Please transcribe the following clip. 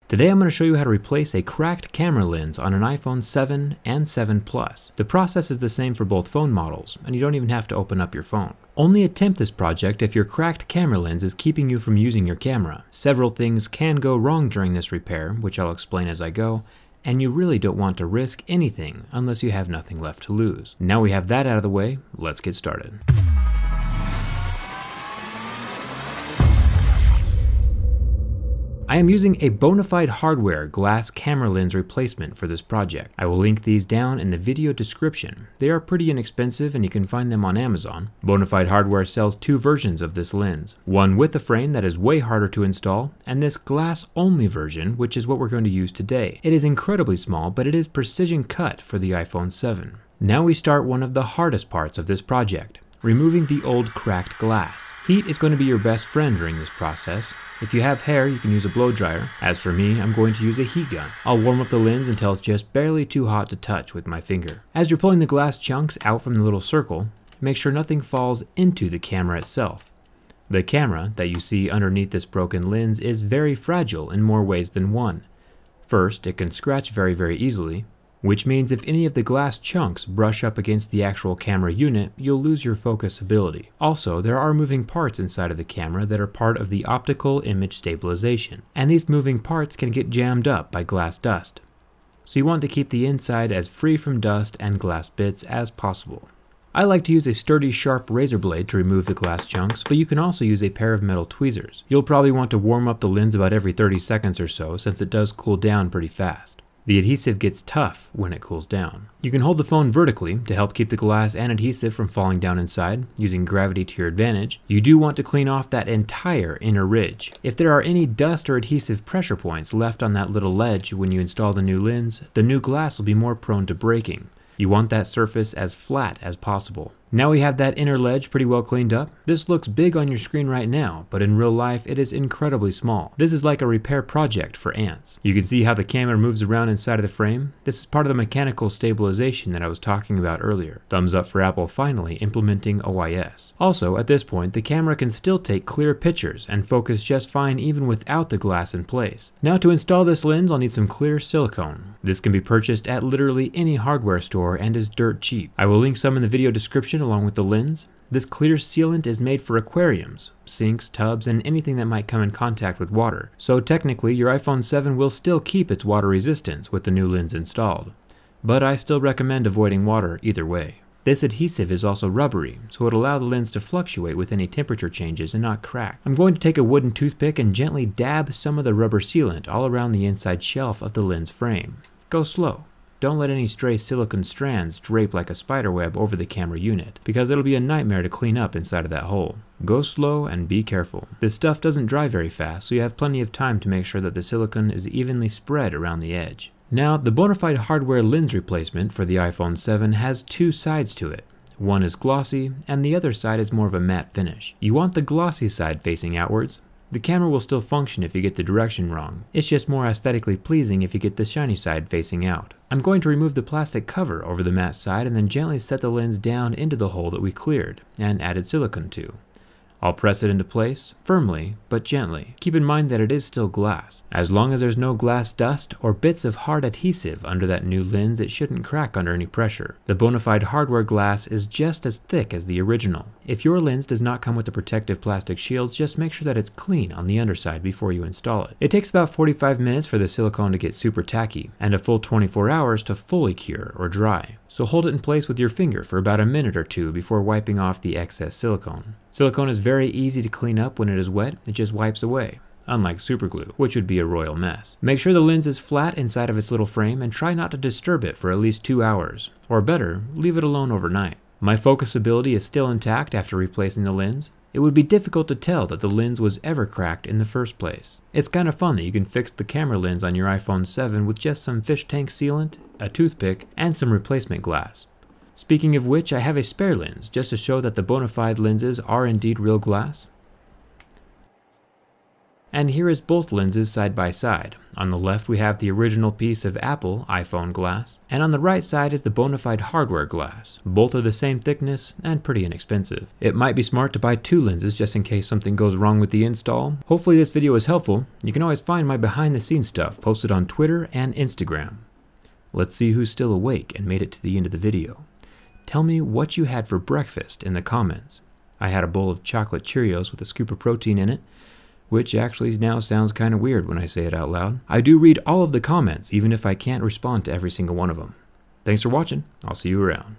Today I'm going to show you how to replace a cracked camera lens on an iPhone 7 and 7 Plus. The process is the same for both phone models, and you don't even have to open up your phone. Only attempt this project if your cracked camera lens is keeping you from using your camera. Several things can go wrong during this repair, which I'll explain as I go, and you really don't want to risk anything unless you have nothing left to lose. Now we have that out of the way, let's get started. I am using a Bonafide Hardware glass camera lens replacement for this project. I will link these down in the video description. They are pretty inexpensive and you can find them on Amazon. Bonafide Hardware sells two versions of this lens. One with a frame that is way harder to install, and this glass-only version, which is what we're going to use today. It is incredibly small, but it is precision cut for the iPhone 7. Now we start one of the hardest parts of this project, removing the old cracked glass. Heat is going to be your best friend during this process. If you have hair, you can use a blow dryer. As for me, I'm going to use a heat gun. I'll warm up the lens until it's just barely too hot to touch with my finger. As you're pulling the glass chunks out from the little circle, make sure nothing falls into the camera itself. The camera that you see underneath this broken lens is very fragile in more ways than one. First, it can scratch very easily, which means if any of the glass chunks brush up against the actual camera unit, you'll lose your focus ability. Also, there are moving parts inside of the camera that are part of the optical image stabilization, and these moving parts can get jammed up by glass dust. So you want to keep the inside as free from dust and glass bits as possible. I like to use a sturdy, sharp razor blade to remove the glass chunks, but you can also use a pair of metal tweezers. You'll probably want to warm up the lens about every 30 seconds or so, since it does cool down pretty fast. The adhesive gets tough when it cools down. You can hold the phone vertically to help keep the glass and adhesive from falling down inside, using gravity to your advantage. You do want to clean off that entire inner ridge. If there are any dust or adhesive pressure points left on that little ledge when you install the new lens, the new glass will be more prone to breaking. You want that surface as flat as possible. Now we have that inner ledge pretty well cleaned up. This looks big on your screen right now, but in real life it is incredibly small. This is like a repair project for ants. You can see how the camera moves around inside of the frame. This is part of the mechanical stabilization that I was talking about earlier. Thumbs up for Apple finally implementing OIS. Also, at this point, the camera can still take clear pictures and focus just fine even without the glass in place. Now to install this lens, I'll need some clear silicone. This can be purchased at literally any hardware store and is dirt cheap. I will link some in the video description along with the lens. This clear sealant is made for aquariums, sinks, tubs, and anything that might come in contact with water. So technically your iPhone 7 will still keep its water resistance with the new lens installed. But I still recommend avoiding water either way. This adhesive is also rubbery, so it'll allow the lens to fluctuate with any temperature changes and not crack. I'm going to take a wooden toothpick and gently dab some of the rubber sealant all around the inside shelf of the lens frame. Go slow. Don't let any stray silicone strands drape like a spider web over the camera unit, because it'll be a nightmare to clean up inside of that hole. Go slow and be careful. This stuff doesn't dry very fast, so you have plenty of time to make sure that the silicone is evenly spread around the edge. Now, the Bonafide Hardware lens replacement for the iPhone 7 has two sides to it. One is glossy, and the other side is more of a matte finish. You want the glossy side facing outwards. The camera will still function if you get the direction wrong. It's just more aesthetically pleasing if you get the shiny side facing out. I'm going to remove the plastic cover over the matte side and then gently set the lens down into the hole that we cleared and added silicone to. I'll press it into place, firmly but gently. Keep in mind that it is still glass. As long as there's no glass dust or bits of hard adhesive under that new lens, it shouldn't crack under any pressure. The Bonafide Hardware glass is just as thick as the original. If your lens does not come with the protective plastic shields, just make sure that it's clean on the underside before you install it. It takes about 45 minutes for the silicone to get super tacky, and a full 24 hours to fully cure or dry. So hold it in place with your finger for about a minute or two before wiping off the excess silicone. Silicone is very easy to clean up when it is wet, it just wipes away, unlike superglue, which would be a royal mess. Make sure the lens is flat inside of its little frame and try not to disturb it for at least 2 hours, or better, leave it alone overnight. My focus ability is still intact after replacing the lens. It would be difficult to tell that the lens was ever cracked in the first place. It's kind of fun that you can fix the camera lens on your iPhone 7 with just some fish tank sealant, a toothpick, and some replacement glass. Speaking of which, I have a spare lens just to show that the Bonafide lenses are indeed real glass. And here is both lenses side by side. On the left we have the original piece of Apple iPhone glass, and on the right side is the bona fide hardware glass. Both are the same thickness and pretty inexpensive. It might be smart to buy 2 lenses just in case something goes wrong with the install. Hopefully this video was helpful. You can always find my behind the scenes stuff posted on Twitter and Instagram. Let's see who's still awake and made it to the end of the video. Tell me what you had for breakfast in the comments. I had a bowl of chocolate Cheerios with a scoop of protein in it, which actually now sounds kind of weird when I say it out loud. I do read all of the comments, even if I can't respond to every single one of them. Thanks for watching. I'll see you around.